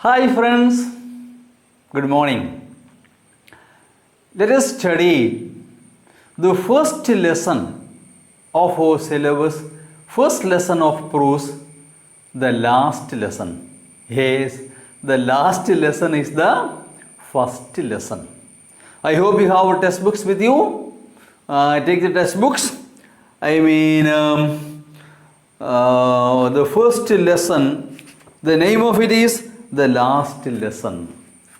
Hi friends, good morning. Let us study the first lesson of our syllabus, first lesson of proofs, the last lesson. Yes, the last lesson is the first lesson. I hope you have textbooks with you. Take the textbooks. The first lesson, the name of it is the last lesson.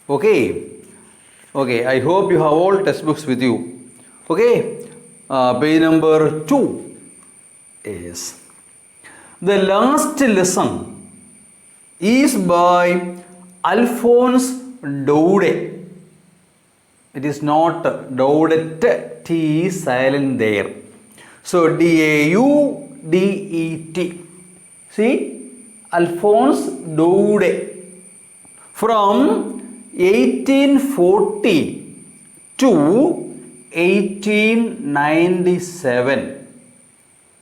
Okay, I hope you have all textbooks with you. Okay, page number 2 is the last lesson is by Alphonse Daudet. It is not Daudet, T is silent there. So Daudet. See, Alphonse Daudet. From 1840 to 1897.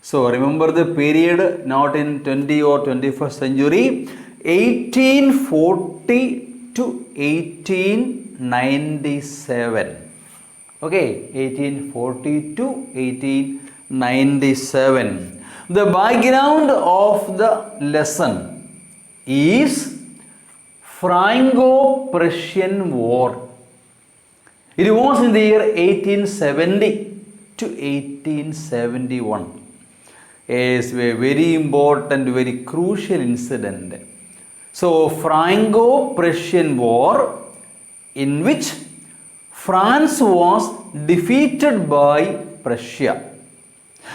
So remember the period, not in 20 or 21st century. 1840 to 1897. Okay, 1840 to 1897. The background of the lesson is Franco-Prussian War. It was in the year 1870 to 1871. It's a very important, very crucial incident. So, Franco-Prussian War, in which France was defeated by Prussia.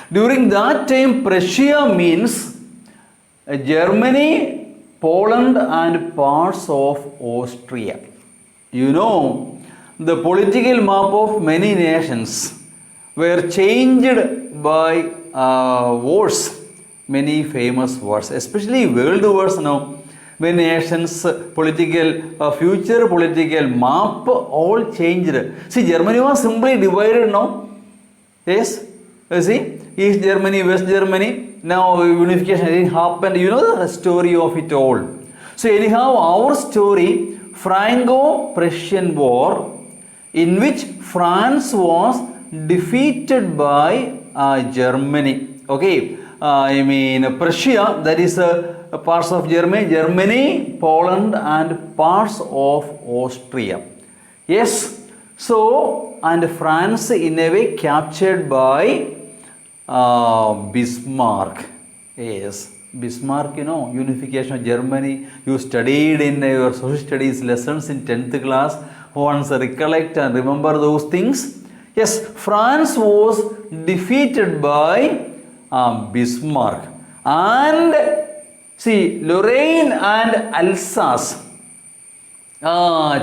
During that time, Prussia means Germany, Poland and parts of Austria. You know, the political map of many nations were changed by wars, many famous wars, especially world wars now. Many nations' political future political map all changed. See, Germany was simply divided now. Yes, you see, East Germany, West Germany. Now unification happened. You know the story of it all. So anyhow, our story, Franco-Prussian War, in which France was defeated by Germany. Okay, Prussia, that is parts of Germany, Poland and parts of Austria. Yes, so and France in a way captured by Bismarck. Yes, Bismarck, you know, unification of Germany. You studied in your social studies lessons in 10th class. Once recollect and remember those things. Yes, France was defeated by Bismarck. And see, Lorraine and Alsace,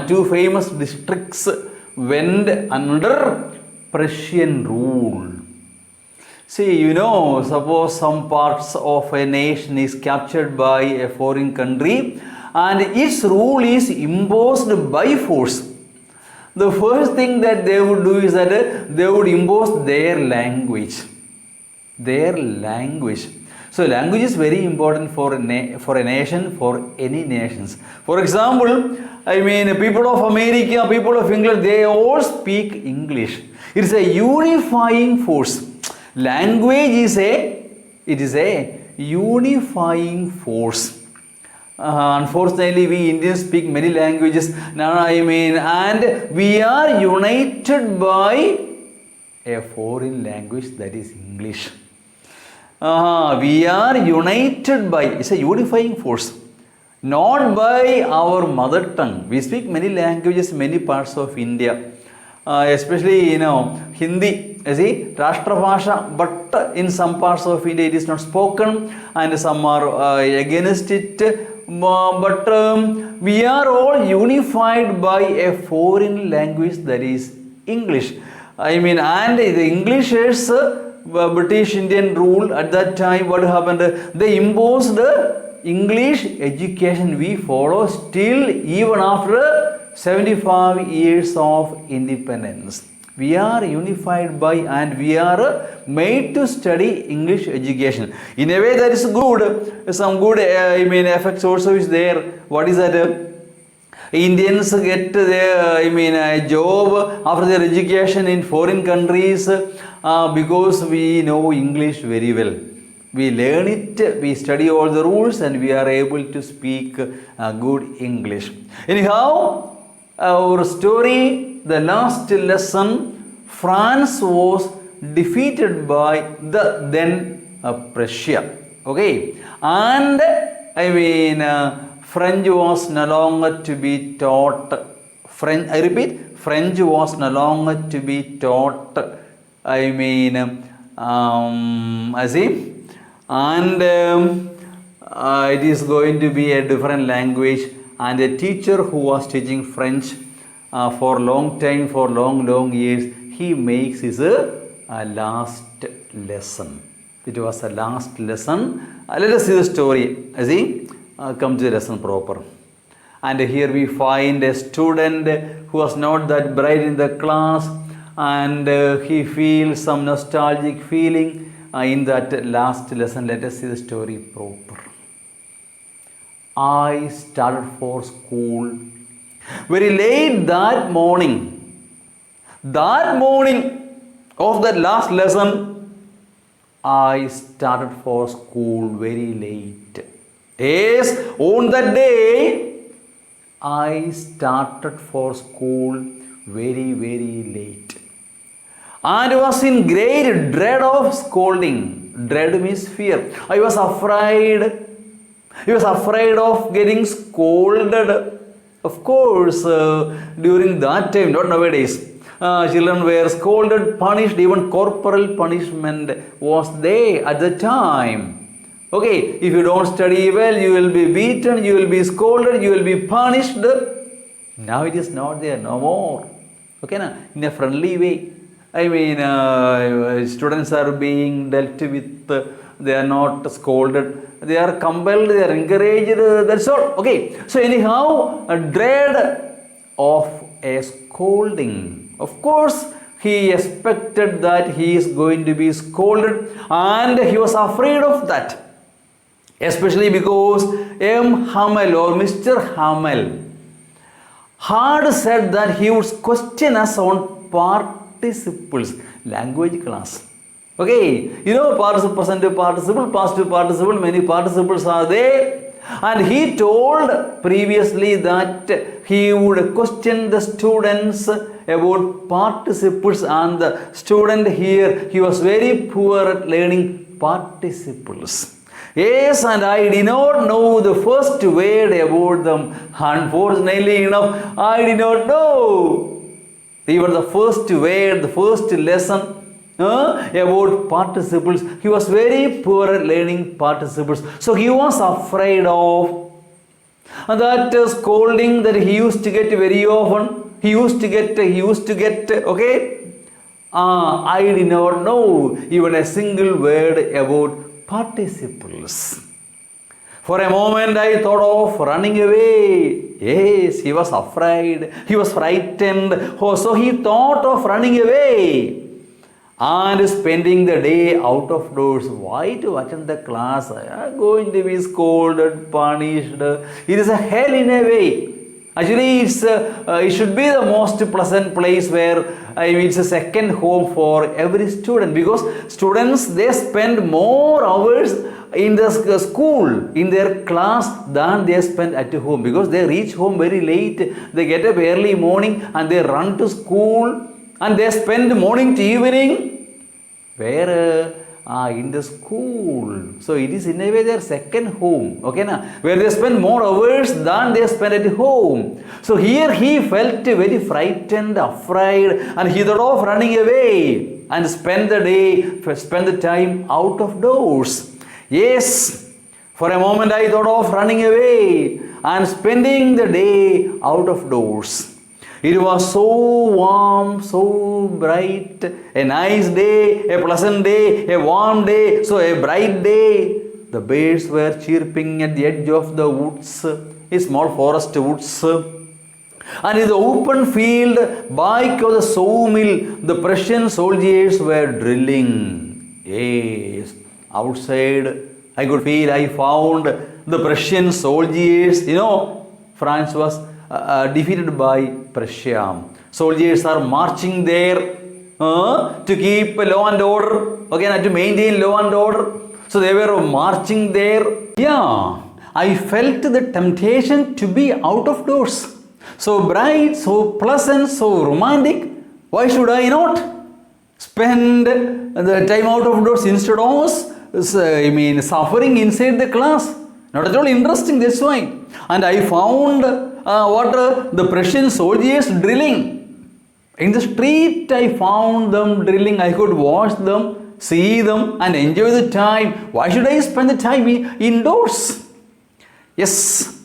two famous districts, went under Prussian rule. See, you know, suppose some parts of a nation is captured by a foreign country and its rule is imposed by force. The first thing that they would do is that they would impose their language. Their language. So language is very important for a nation, for any nations. For example, people of America, people of England, they all speak English. It is a unifying force. Language is a unifying force. Unfortunately, we Indians speak many languages. And we are united by a foreign language, that is English. We are united by, it's a unifying force, not by our mother tongue. We speak many languages, many parts of India, especially, Hindi, see, Rashtrabhasha, but in some parts of India it is not spoken and some are against it. But we are all unified by a foreign language, that is English. And the Englishers, British Indian rule at that time, what happened? They imposed English education. We follow still even after 75 years of independence. We are unified by and we are made to study English education. In a way that is good. Some good effects also is there. What is that? Indians get a job after their education in foreign countries because we know English very well. We learn it, we study all the rules, and we are able to speak good English. Anyhow, our story, the last lesson, France was defeated by the then Prussia. Okay, and French was no longer to be taught. I repeat, French was no longer to be taught. As if, and it is going to be a different language, and a teacher who was teaching French for long time, for long years, he makes his last lesson. It was a last lesson. Let us see the story. Come to the lesson proper. And here we find a student who was not that bright in the class, and he feels some nostalgic feeling in that last lesson. Let us see the story proper. I started for school very late that morning. That morning of that last lesson, I started for school very late. Yes, on that day, I started for school very late. And was in great dread of scolding. Dread means fear. I was afraid. He was afraid of getting scolded. Of course, during that time, not nowadays, children were scolded, punished, even corporal punishment was there at the time. Okay, if you don't study well, you will be beaten, you will be scolded, you will be punished. Now it is not there, no more. Okay, na? In a friendly way. Students are being dealt with, they are not scolded, they are compelled, they are encouraged, that's all. Okay, so anyhow, a dread of a scolding. Of course, he expected that he is going to be scolded, and he was afraid of that. Especially because M. Hamel or Mr. Hamel had said that he would question us on participles, language class. Okay, you know participle, present participle, past participle, many participles are there. And he told previously that he would question the students about participles, and the student here, he was very poor at learning participles. Yes, and I did not know the first word about them. Unfortunately enough, I did not know even the first word, the first lesson about participles. He was very poor at learning participles. So he was afraid of that scolding that he used to get very often. He used to get, okay? I did not know even a single word about participles. For a moment I thought of running away. Yes, he was afraid. He was frightened. Oh, so he thought of running away and spending the day out of doors. Why to attend the class? I am going to be scolded, punished. It is a hell in a way. Actually, it should be the most pleasant place where it's a second home for every student, because students, they spend more hours in the school, in their class, than they spend at home, because they reach home very late. They get up early morning and they run to school, and they spend morning to evening where in the school. So it is in a way their second home, okay na? Where they spend more hours than they spend at home. So here he felt very frightened, afraid, and he thought of running away and spend the time out of doors. Yes, for a moment I thought of running away and spending the day out of doors. It was so warm, so bright, a nice day, a pleasant day, a warm day, so a bright day. The birds were chirping at the edge of the woods, a small forest woods. And in the open field, back of the sawmill, the Prussian soldiers were drilling. Yes, outside I could feel, I found the Prussian soldiers. You know, France was defeated by Prussia. Soldiers are marching there to keep law and order, okay, to maintain law and order. So they were marching there. Yeah, I felt the temptation to be out of doors. So bright, so pleasant, so romantic. Why should I not spend the time out of doors instead of suffering inside the class? Not at all interesting, that's why. And I found the Prussian soldiers drilling. In the street, I found them drilling. I could watch them, see them, and enjoy the time. Why should I spend the time indoors? Yes,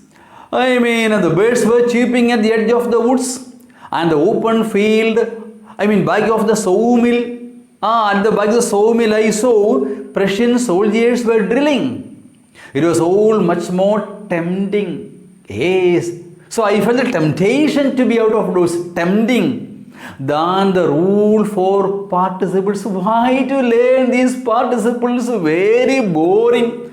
the birds were chirping at the edge of the woods and the open field. Back of the sawmill. At the back of the sawmill, I saw Prussian soldiers were drilling. It was all much more tempting. Yes. So I felt the temptation to be out of doors, tempting, than the rule for participles. Why to learn these participles? Very boring.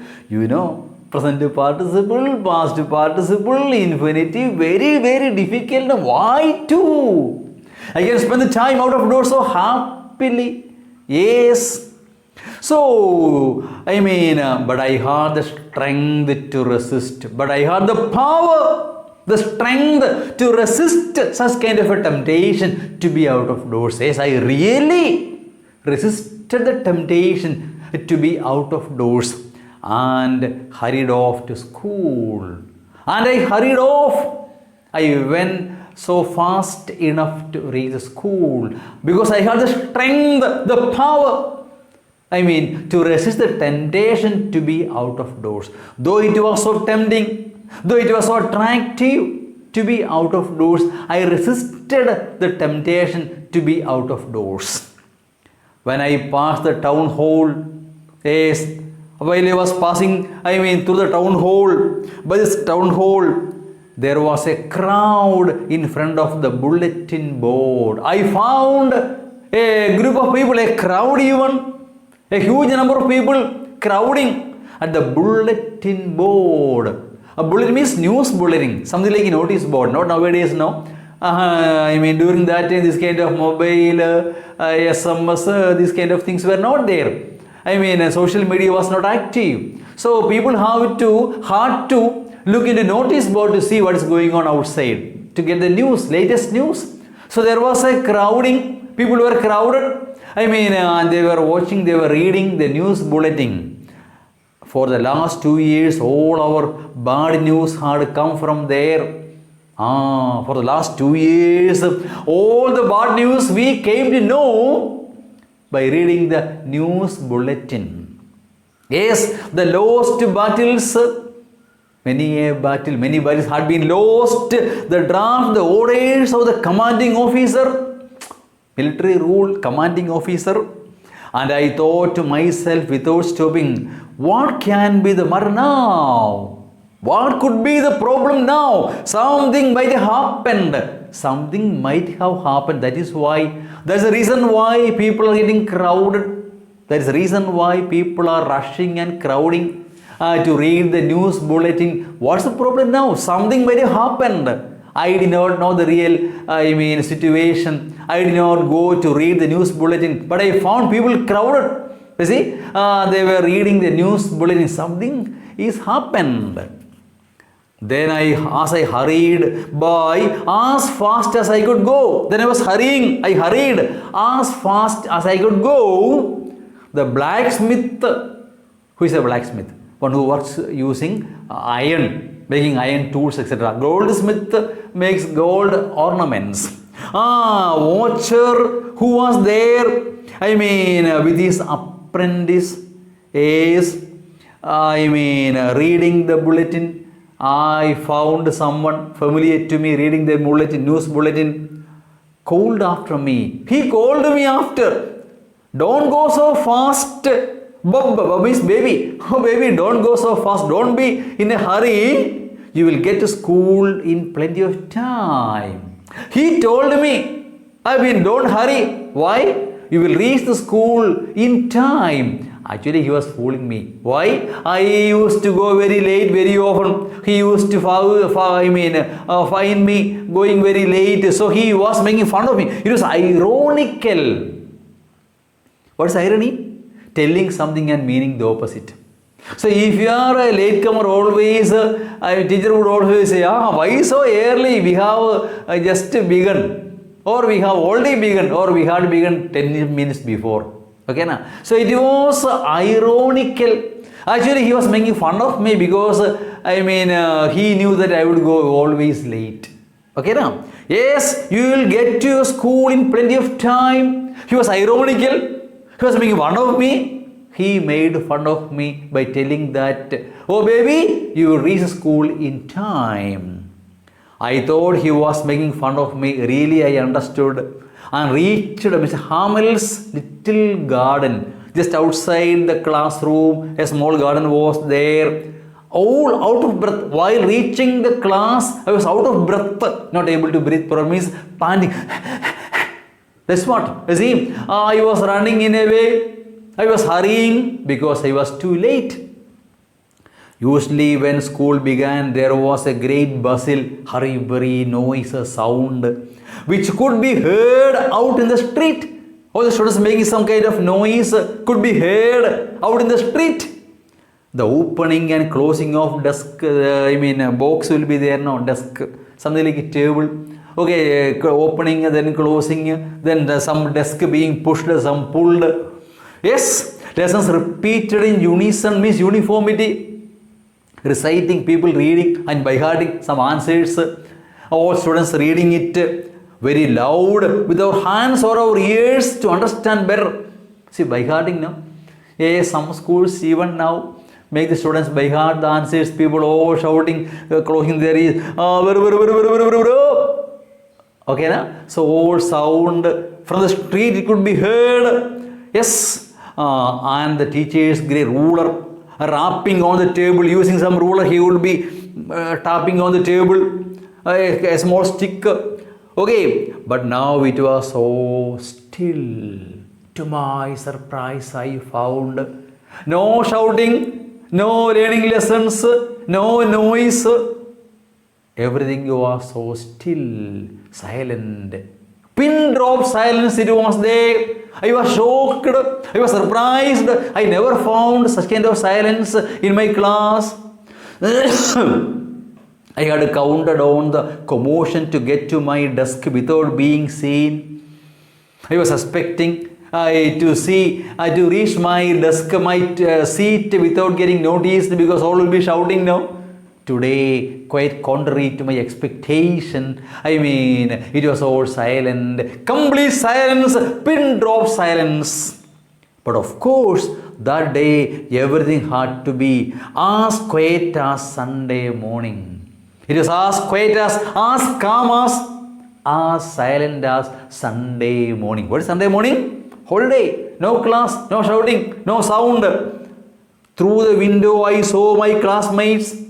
Present participle, past participle, infinitive, very, very difficult. Why to? I can spend the time out of doors so happily. Yes. So, but I had the strength to resist. But I had the power, the strength to resist such kind of a temptation to be out of doors. Yes, I really resisted the temptation to be out of doors and hurried off to school. And I hurried off. I went so fast enough to reach the school because I had the strength, the power, to resist the temptation to be out of doors. Though it was so tempting, though it was so attractive to be out of doors, I resisted the temptation to be out of doors. When I passed the town hall, yes, while I was passing, through the town hall, by this town hall, there was a crowd in front of the bulletin board. I found a group of people, a crowd even, a huge number of people crowding at the bulletin board. A bulletin means news bulletin, something like a notice board, not nowadays now. During that time, this kind of mobile, SMS, these kind of things were not there. Social media was not active. So people had to look into notice board to see what is going on outside, to get the news, latest news. So there was a crowding, people were crowded. And they were watching, they were reading the news bulletin. For the last 2 years, all our bad news had come from there. For the last 2 years, all the bad news we came to know by reading the news bulletin. Yes, the lost battles, many battles had been lost. The draft, the orders of the commanding officer, military rule, commanding officer. And I thought to myself without stopping, what can be the matter now? What could be the problem now? Something might have happened. Something might have happened. That's the reason why people are getting crowded. That's the reason why people are rushing and crowding to read the news bulletin. What's the problem now? Something might have happened. I did not know the real, situation. I did not go to read the news bulletin. But I found people crowded. You see, they were reading the news bulletin. Something is happened. Then as I hurried by as fast as I could go. Then I was hurrying. I hurried as fast as I could go. The blacksmith, who is a blacksmith? One who works using iron, making iron tools, etc. Goldsmith makes gold ornaments. Watcher who was there, with his apprentice is, reading the bulletin. I found someone familiar to me reading the bulletin, news bulletin, called after me. He called me after. Don't go so fast. Baby, don't go so fast. Don't be in a hurry. You will get to school in plenty of time. He told me, don't hurry. Why? You will reach the school in time. Actually, he was fooling me. Why? I used to go very late very often. He used to find me going very late. So he was making fun of me. It was ironical. What's irony? Telling something and meaning the opposite. So if you are a latecomer, always, teacher would always say, why so early? We have just begun. Or we have already begun. Or we had begun 10 minutes before. Okay, na? So it was ironical. Actually, he was making fun of me because, he knew that I would go always late. Okay, na? Yes, you will get to your school in plenty of time. He was ironical. He was making fun of me. He made fun of me by telling that, oh baby, you will reach school in time. I thought he was making fun of me. Really, I understood. And reached Mr. Hamel's little garden. Just outside the classroom, a small garden was there. All out of breath. While reaching the class, I was out of breath. Not able to breathe properly, panting. That's what. You see, I was running in a way. I was hurrying because I was too late. Usually when school began, there was a great bustle, hurry-burry, noise, sound, which could be heard out in the street. All the students making some kind of noise could be heard out in the street. The opening and closing of desk, box will be there now, desk, something like a table. Okay, opening, then closing, then some desk being pushed, some pulled. Yes, lessons repeated in unison means uniformity. Reciting, people reading and by hearting some answers. All students reading it very loud with our hands or our ears to understand better. See, by hearting now. Yes, some schools even now make the students by heart the answers. People all shouting, closing their ears. Okay, na? So all sound from the street it could be heard. Yes, and the teacher's great ruler rapping on the table, using some ruler, he would be tapping on the table, a small stick. Okay, but now it was so still. To my surprise, I found no shouting, no learning lessons, no noise. Everything was so still, silent. Pin drop silence it was there. I was shocked. I was surprised. I never found such kind of silence in my class. I had counted on the commotion to get to my desk without being seen. I was expecting to reach my desk, my seat without getting noticed because all will be shouting now. Today, quite contrary to my expectation, it was all silent, complete silence, pin drop silence. But of course, that day, everything had to be as quiet as Sunday morning. It was as quiet as calm as silent as Sunday morning. What is Sunday morning? Holiday, no class, no shouting, no sound. Through the window, I saw my classmates.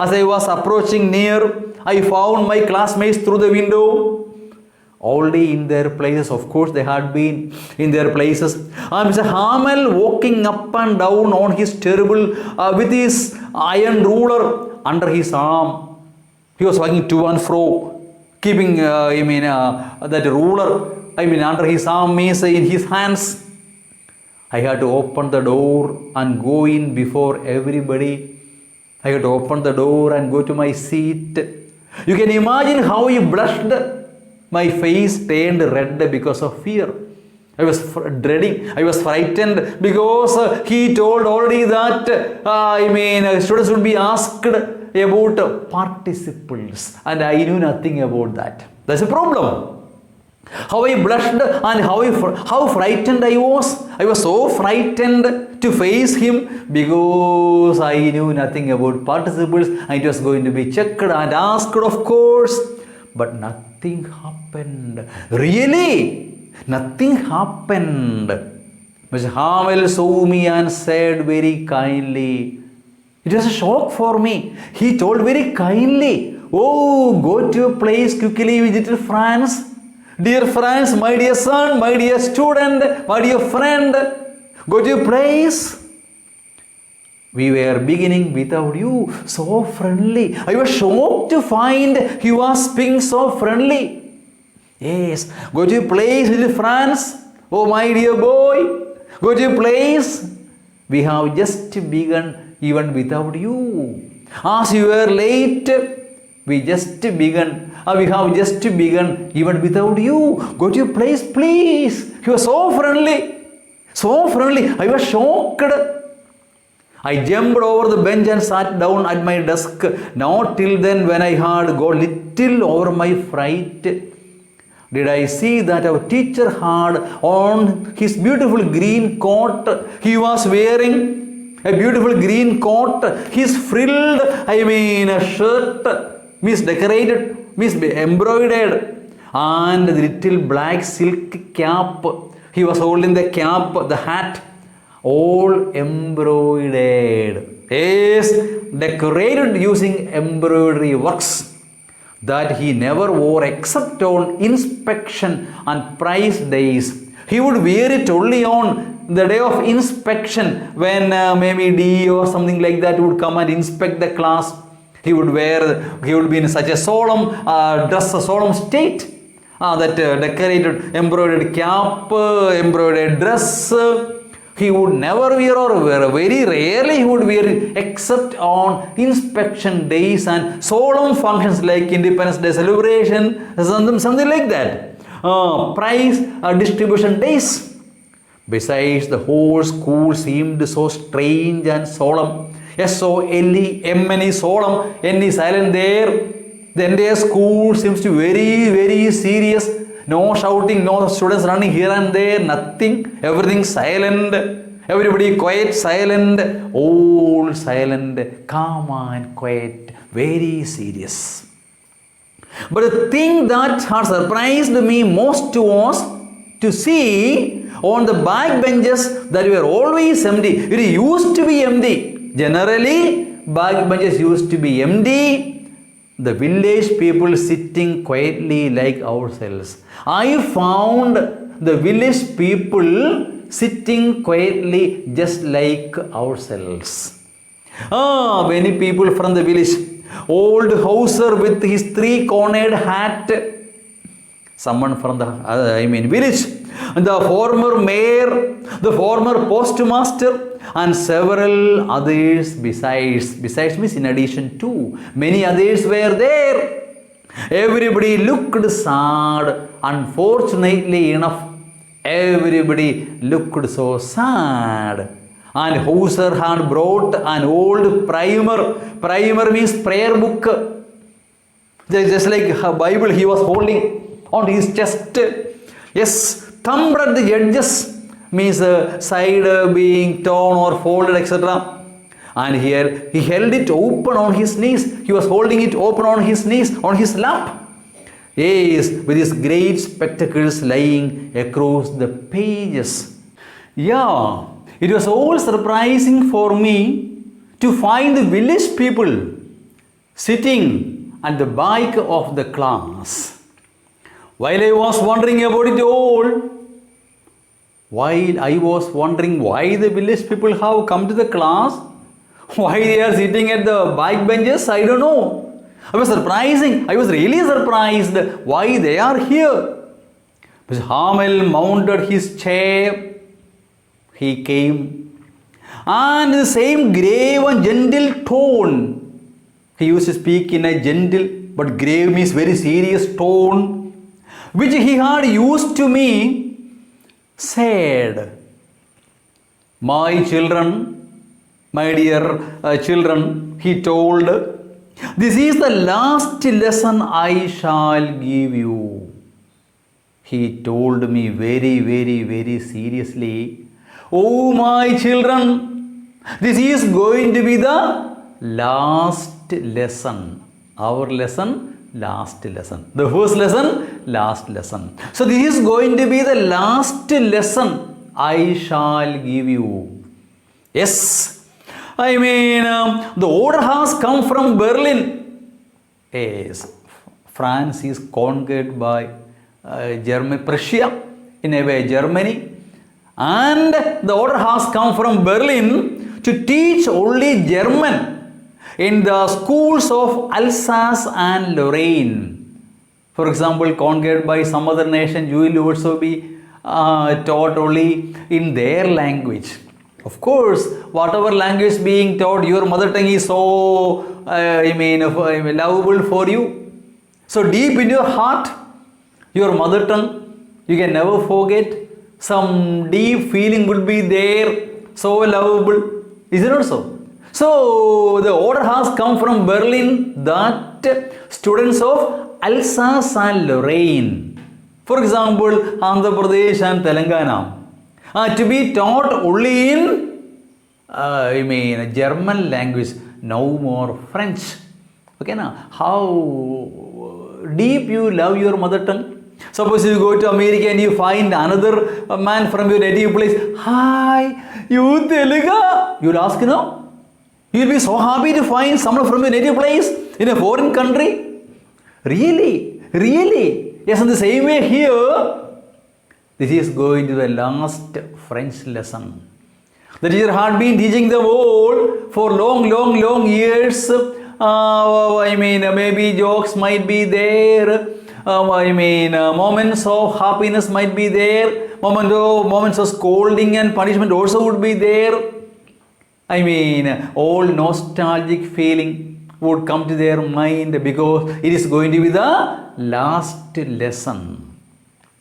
As I was approaching near, I found my classmates through the window. Already in their places, of course they had been in their places. Mr. Hamel walking up and down on his table with his iron ruler under his arm. He was walking to and fro, keeping that ruler, under his arm means in his hands. I had to open the door and go in before everybody. I had to open the door and go to my seat. You can imagine how he blushed. My face turned red because of fear. I was dreading. I was frightened because he told already that students would be asked about participles, and I knew nothing about that. That's a problem. How I blushed and how frightened I was. I was so frightened to face him because I knew nothing about participles. It was going to be checked and asked, of course. But nothing happened. Really? Nothing happened. Mr. Hamel saw me and said very kindly. It was a shock for me. He told very kindly, oh, go to your place quickly, visit France. Dear friends, my dear son, my dear student, my dear friend, Go to a place. We were beginning without you. So friendly. I was shocked to find you are speaking so friendly. Yes. Go to a place in France. Oh my dear boy. Go to a place. We have just begun even without you. As you were late, we just begun. We have just begun even without you. Go to a place, please. You are so friendly. So friendly. I was shocked. I jumped over the bench and sat down at my desk. Not till then, when I had got little over my fright, did I see that our teacher had on his beautiful green coat. He was wearing a beautiful green coat. His frilled, shirt, decorated, embroidered, and the little black silk cap. He was holding the cap, the hat, all embroidered. Yes, decorated using embroidery works that he never wore except on inspection and prize days. He would wear it only on the day of inspection, when maybe D or something like that would come and inspect the class. He would be in such a solemn dress, a solemn state. That decorated embroidered cap, embroidered dress, he would never wear, or very rarely he would wear it except on inspection days and solemn functions like Independence Day celebration, something like that. Prize distribution days. Besides, the whole school seemed so strange and solemn. S-O-L-E-M-N-E, solemn, N-E silent there. The entire school seems to be very, very serious. No shouting, no students running here and there, nothing. Everything silent. Everybody quiet, silent. All silent, calm and quiet, very serious. But the thing that had surprised me most was to see on the back benches that were always empty. It used to be empty. Generally, back benches used to be empty. The village people sitting quietly like ourselves. I found the village people sitting quietly just like ourselves. Many people from the village. Old houser with his 3-cornered hat. Someone from the village. The former mayor, the former postmaster, and several others besides means in addition to. Many others were there. Everybody looked sad. Unfortunately enough, everybody looked so sad. And Hauser had brought an old primer. Primer means prayer book. Just like a Bible he was holding on his chest. Yes, thumbed at the edges means side being torn or folded, etc. And here he held it open on his knees. He was holding it open on his knees, on his lap. Yes, with his great spectacles lying across the pages. Yeah, it was all surprising for me to find the village people sitting at the back of the class. While I was wondering about it all, while I was wondering why the village people have come to the class, why they are sitting at the back benches, I don't know. I was really surprised why they are here. Mr. Hamel mounted his chair. He came. And in the same grave and gentle tone, he used to speak in a gentle but grave means very serious tone, which he had used to me, said, "My children, my dear children," he told, "this is the last lesson I shall give you." He told me very, very, very seriously, "Oh my children, this is going to be the last lesson." Our lesson, last lesson. The first lesson, last lesson. So this is going to be the last lesson I shall give you. Yes, the order has come from Berlin. Yes, France is conquered by Prussia, in a way Germany, And the order has come from Berlin to teach only German in the schools of Alsace and Lorraine. For example, conquered by some other nation, you will also be taught only in their language. Of course, whatever language being taught, your mother tongue is so, lovable for you. So deep in your heart, your mother tongue, you can never forget. Some deep feeling would be there, so lovable. Is it not so? So the order has come from Berlin that students of Alsace and Lorraine, for example, Andhra Pradesh and Telangana, to be taught only in German language, no more French. Okay, now how deep you love your mother tongue. Suppose you go to America and you find another man from your native place. Hi, you Telugu. You'll ask, no? You'll be so happy to find someone from your native place in a foreign country. Really? Really? Yes, in the same way here, this is going to the last French lesson. The teacher had been teaching them all for long years. Maybe jokes might be there. Moments of happiness might be there. Moments of scolding and punishment also would be there. All nostalgic feeling would come to their mind because it is going to be the last lesson.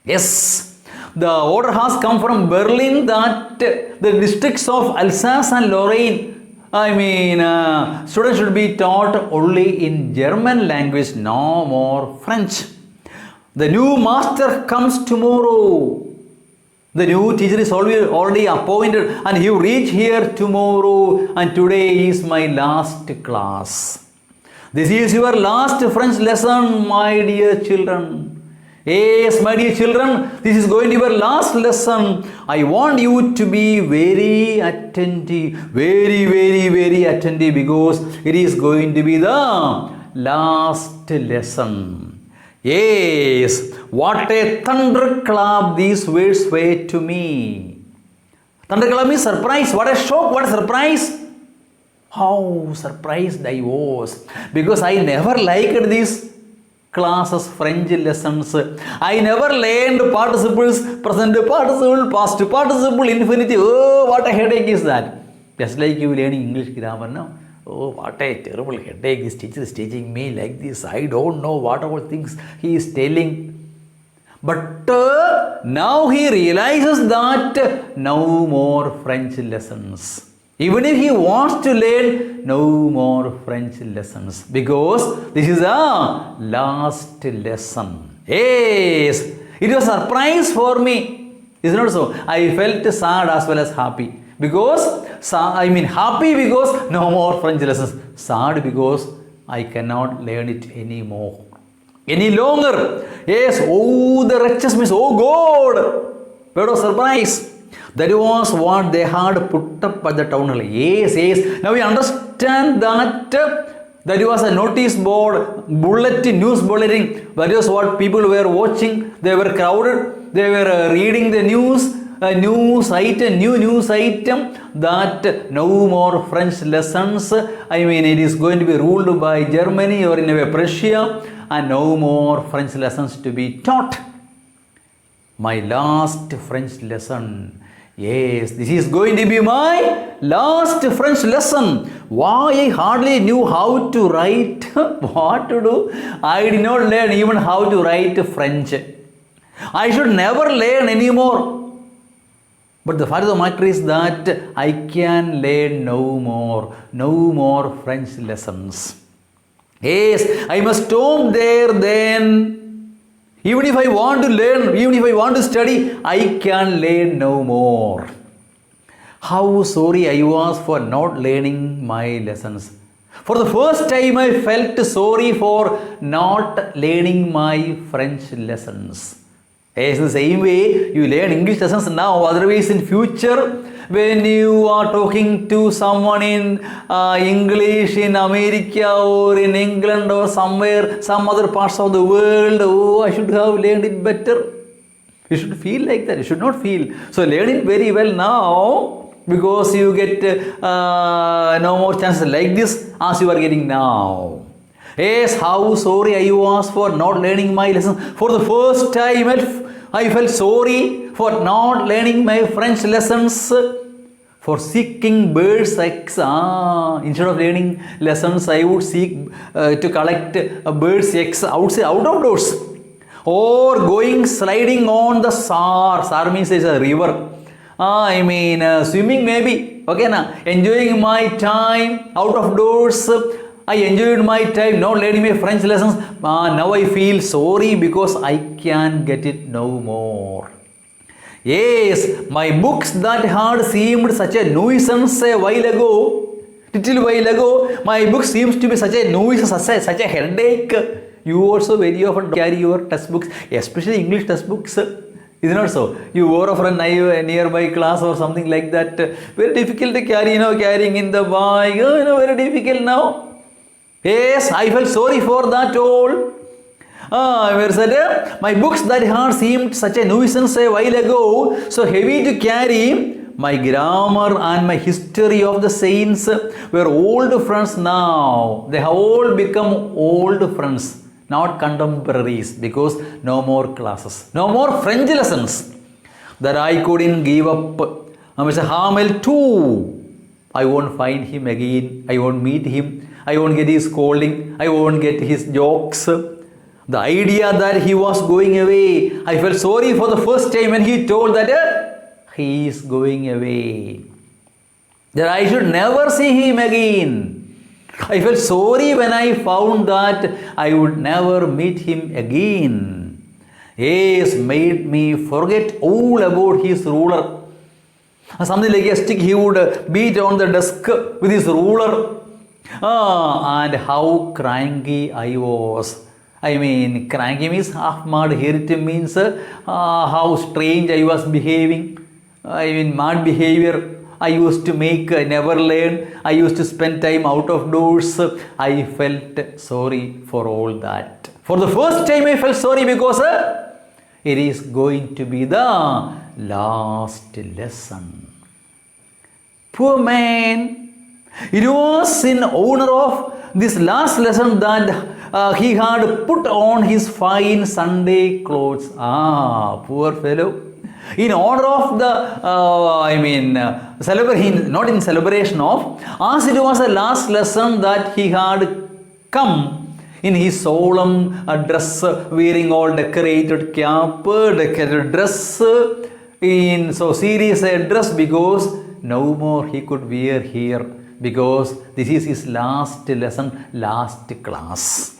Yes, the order has come from Berlin that the districts of Alsace and Lorraine, students should be taught only in German language, no more French. The new master comes tomorrow. The new teacher is already appointed and he will reach here tomorrow, and today is my last class. This is your last French lesson, my dear children. Yes, my dear children, this is going to be your last lesson. I want you to be very attentive, very attentive, because it is going to be the last lesson. Yes, what a thunderclap these words were to me. Thunderclap means surprise. What a shock, what a surprise. How surprised I was, because I never liked these classes, French lessons. I never learned participles, present participle, past participle, infinitive. Oh, what a headache is that. Just like you learning English grammar now. Oh, what a terrible headache. This teacher is teaching me like this. I don't know what all things he is telling. But now he realizes that no more French lessons. Even if he wants to learn, no more French lessons, because this is a last lesson. Yes, it was a surprise for me. Is it not so? I felt sad as well as happy. Because, happy because no more French lessons. Sad because I cannot learn it anymore. Any longer. Yes, oh, the wretches means, oh God. What a surprise. That was what they had put up at the town hall. Yes. Now we understand that that was a notice board, bulletin, news bulletin. That was what people were watching. They were crowded. They were reading the news. New news item that no more French lessons. It is going to be ruled by Germany or in a way Prussia, and no more French lessons to be taught. My last French lesson. Yes, this is going to be my last French lesson. Why I hardly knew how to write, what to do. I did not learn even how to write French. I should never learn anymore. But the fact of the matter is that I can learn no more French lessons. Yes, I must stop there then. Even if I want to learn, even if I want to study, I can learn no more. How sorry I was for not learning my lessons. For the first time I felt sorry for not learning my French lessons. Yes, the same way you learn English lessons now, otherwise in future when you are talking to someone in English in America or in England or somewhere, some other parts of the world, oh, I should have learned it better. You should feel like that. You should not feel. So learn it very well now, because you get no more chances like this as you are getting now. Yes, how sorry I was for not learning my lesson. For the first time, I felt sorry for not learning my French lessons. For seeking birds' eggs. Instead of learning lessons, I would seek to collect birds' eggs outside, out of doors. Or going sliding on the Sar. Sar means it's a river. Swimming maybe. Okay, now enjoying my time out of doors. I enjoyed my time not learning my French lessons. Now I feel sorry because I can't get it no more. Yes, my books that had seemed such a nuisance a little while ago, my book seems to be such a nuisance, such a headache. You also very often carry your textbooks, especially English textbooks. Is it not so? You wore for a nearby class or something like that. Very difficult to carry, carrying in the bag. Very difficult now. Yes, I felt sorry for that all. My books that had seemed such a nuisance a while ago, so heavy to carry. My grammar and my history of the saints were old friends now. They have all become old friends, not contemporaries, because no more classes, no more French lessons that I couldn't give up. Mr. Hamel too. I won't find him again. I won't meet him. I won't get his scolding. I won't get his jokes. The idea that he was going away, I felt sorry for the first time when he told that he is going away, that I should never see him again. I felt sorry when I found that I would never meet him again. Yes, made me forget all about his ruler. Something like a stick he would beat on the desk with his ruler. And how cranky I was. Cranky means half mad. Here it means how strange I was behaving. Mad behavior I used to make, never learn. I used to spend time out of doors. I felt sorry for all that. For the first time I felt sorry because it is going to be the last lesson. Poor man. It was in honor of this last lesson that he had put on his fine Sunday clothes. Poor fellow. In honor of the celebration, not in celebration of, as it was the last lesson that he had come in his solemn dress, wearing all decorated cap, decorated dress, in so serious a dress, because no more he could wear here, because this is his last lesson, last class.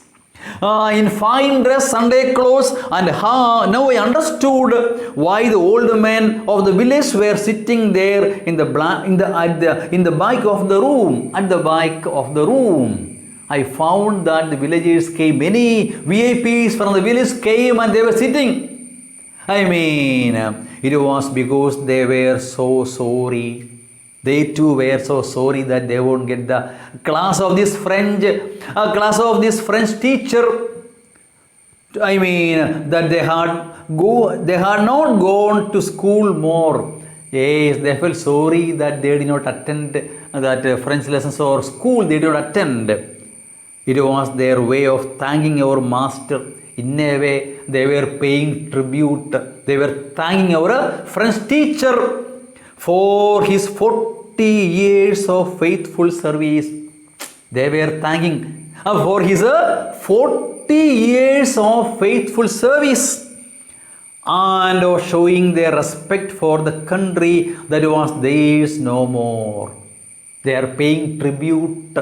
In fine dress, Sunday clothes, and now I understood why the old men of the village were sitting there in the back of the room. At the back of the room, I found that the villagers came. Many VIPs from the village came and they were sitting. It was because they were so sorry. They too were so sorry that they won't get the class of this French teacher. That they had not gone to school more. Yes, they felt sorry that they did not attend that French lessons or school. They did not attend. It was their way of thanking our master. In a way, they were paying tribute. They were thanking our French teacher for his 40 years of faithful service. They were thanking for his 40 years of faithful service, and showing their respect for the country that was theirs no more. They are paying tribute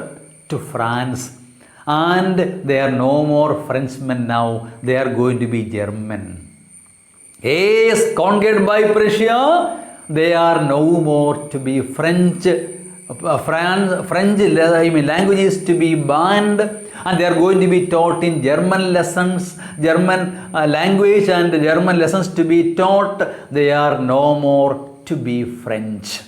to France, and they are no more Frenchmen now. They are going to be German. Yes, conquered by Prussia. They are no more to be French. French language is to be banned, and they are going to be taught in German lessons, German language and German lessons to be taught. They are no more to be French.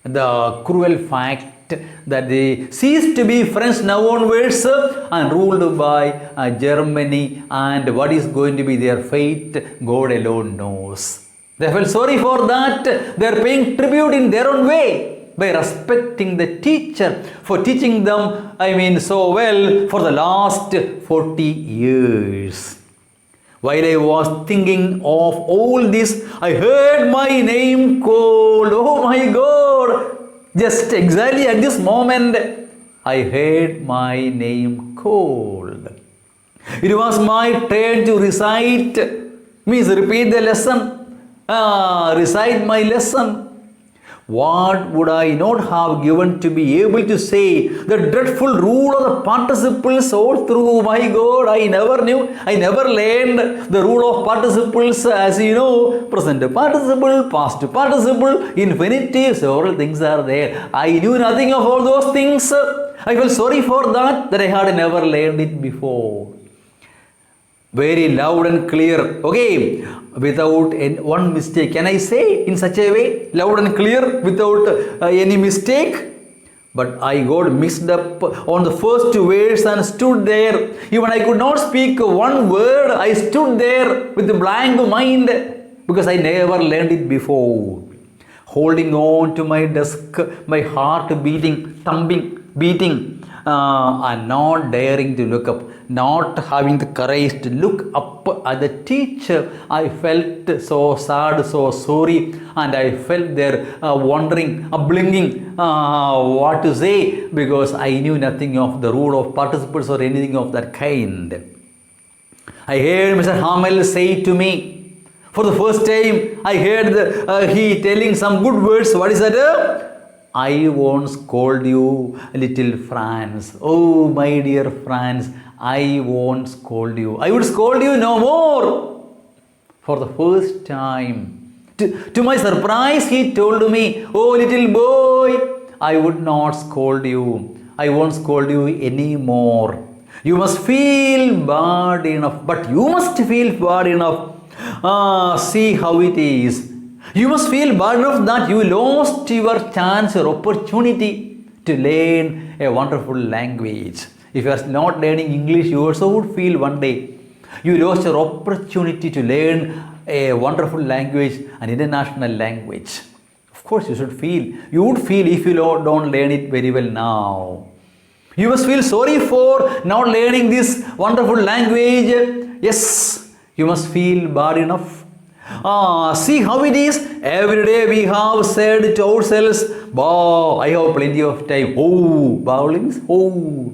The cruel fact that they cease to be French now onwards and ruled by Germany, and what is going to be their fate, God alone knows. They felt sorry for that. They are paying tribute in their own way by respecting the teacher for teaching them, so well for the last 40 years. While I was thinking of all this, I heard my name called. Oh my God! Just exactly at this moment, I heard my name called. It was my turn to recite, means repeat the lesson, recite my lesson. What would I not have given to be able to say the dreadful rule of the participles all through? My God, I never knew, I never learned the rule of participles. As you know, present participle, past participle, infinitive, several things are there. I knew nothing of all those things. I felt sorry for that I had never learned it before. Very loud and clear, okay, without one mistake. Can I say in such a way, loud and clear, without any mistake? But I got mixed up on the first verse and stood there. Even I could not speak one word. I stood there with a blank mind because I never learned it before. Holding on to my desk, my heart beating, thumping, beating, and not daring to look up, not having the courage to look up at the teacher. I felt so sad, so sorry, and I felt there wondering, blinking what to say, because I knew nothing of the rule of participles or anything of that kind. I heard Mr. Hamel say to me, for the first time, I heard he telling some good words. What is that? I won't scold you, little Franz. Oh, my dear Franz, I won't scold you. I would scold you no more. For the first time. To my surprise, he told me, oh, little boy, I would not scold you. I won't scold you anymore. You must feel bad enough. But you must feel bad enough. See how it is. You must feel bad enough that you lost your chance or opportunity to learn a wonderful language. If you are not learning English, you also would feel one day you lost your opportunity to learn a wonderful language, an international language. Of course, you should feel. You would feel if you don't learn it very well now. You must feel sorry for not learning this wonderful language. Yes, you must feel bad enough. See how it is. Every day we have said to ourselves, "Bah, I have plenty of time." Oh, bowlings. Oh.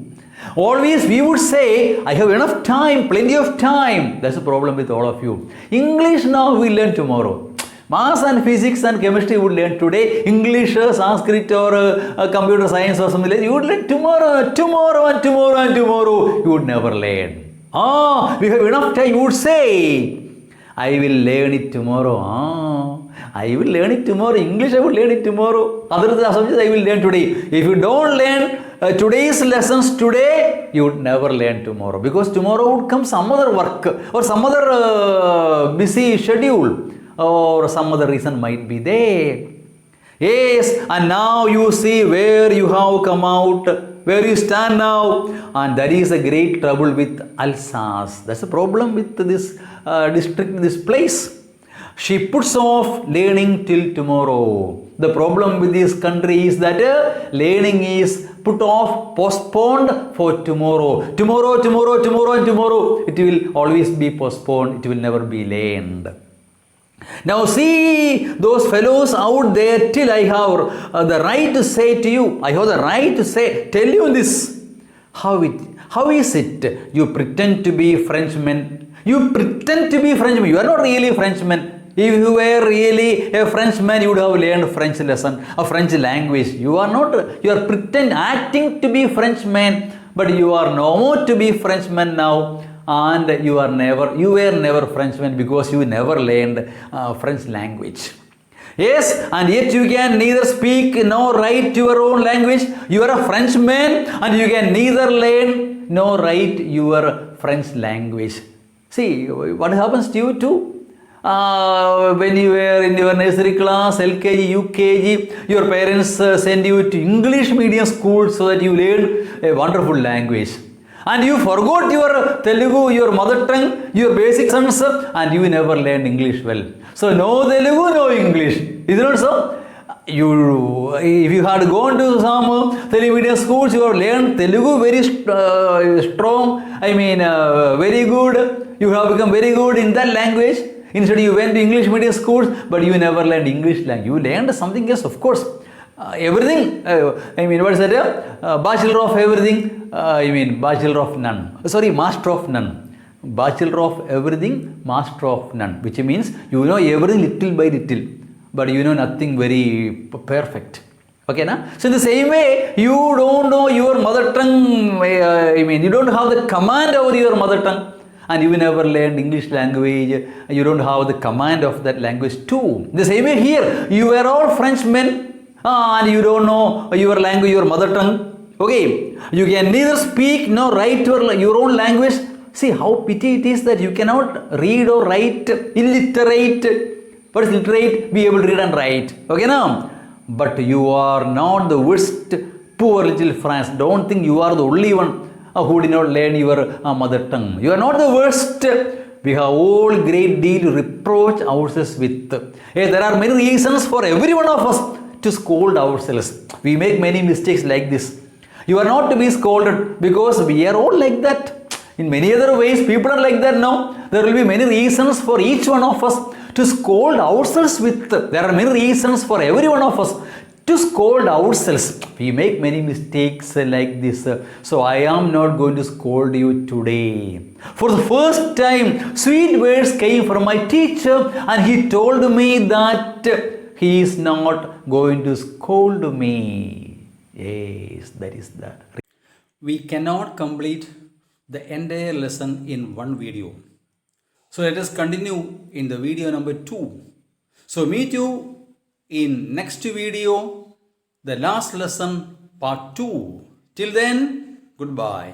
Always we would say, I have enough time, plenty of time. That's the problem with all of you. English now we learn tomorrow. Maths and physics and chemistry would learn today. English, Sanskrit or computer science or something like that, you would learn tomorrow, tomorrow and tomorrow and tomorrow. You would never learn. We have enough time. You would say, I will learn it tomorrow. I will learn it tomorrow. English I will learn it tomorrow. Other subjects I will learn today. If you don't learn today's lessons today, you would never learn tomorrow. Because tomorrow would come some other work or some other busy schedule or some other reason might be there. Yes, and now you see where you have come out, where you stand now, and that is a great trouble with Alsace. That's a problem with this district, this place. She puts off learning till tomorrow. The problem with this country is that learning is put off, postponed for tomorrow. Tomorrow, tomorrow, tomorrow and tomorrow. It will always be postponed. It will never be learned. Now see those fellows out there, till I have the right to say to you, I have the right to say, tell you this. How is it? You pretend to be Frenchmen. You pretend to be Frenchman. You are not really a Frenchman. If you were really a Frenchman, you would have learned French lesson, a French language. You are not. You are acting to be Frenchman, but you are no more to be Frenchman now. And you were never Frenchman because you never learned French language. Yes, and yet you can neither speak nor write your own language. You are a Frenchman and you can neither learn nor write your French language. See, what happens to you too? When you were in your nursery class, LKG, UKG, your parents send you to English medium school so that you learn a wonderful language. And you forgot your Telugu, your mother tongue, your basic sense, and you never learned English well. So no Telugu, no English. Is it not so? If you had gone to some Telugu medium schools, you have learned Telugu very strong. Very good. You have become very good in that language. Instead, you went to English medium schools, but you never learned English language. You learned something else, of course. Everything. What is that? Bachelor of everything. Bachelor of none. Sorry, master of none. Bachelor of everything, master of none. Which means you know everything little by little, but you know nothing very perfect. Okay, na? So in the same way, you don't know your mother tongue. You don't have the command over your mother tongue, and you never learned English language. You don't have the command of that language too. In the same way here, you were all Frenchmen, and you don't know your language, your mother tongue. Okay, you can neither speak nor write your own language. See how pity it is that you cannot read or write. Illiterate. What is literate? Be able to read and write. Okay, now? But you are not the worst, poor little France. Don't think you are the only one who did not learn your mother tongue. You are not the worst. We have all great deal to reproach ourselves with. There are many reasons for every one of us to scold ourselves. We make many mistakes like this. You are not to be scolded because we are all like that. In many other ways, people are like that now. There will be many reasons for each one of us to scold ourselves with. There are many reasons for every one of us to scold ourselves. We make many mistakes like this. So I am not going to scold you today. For the first time, sweet words came from my teacher, and he told me that he is not going to scold me. Yes, that is that. We cannot complete the entire lesson in one video. So let us continue in the video number 2. So meet you in next video, the last lesson part 2. Till then, goodbye.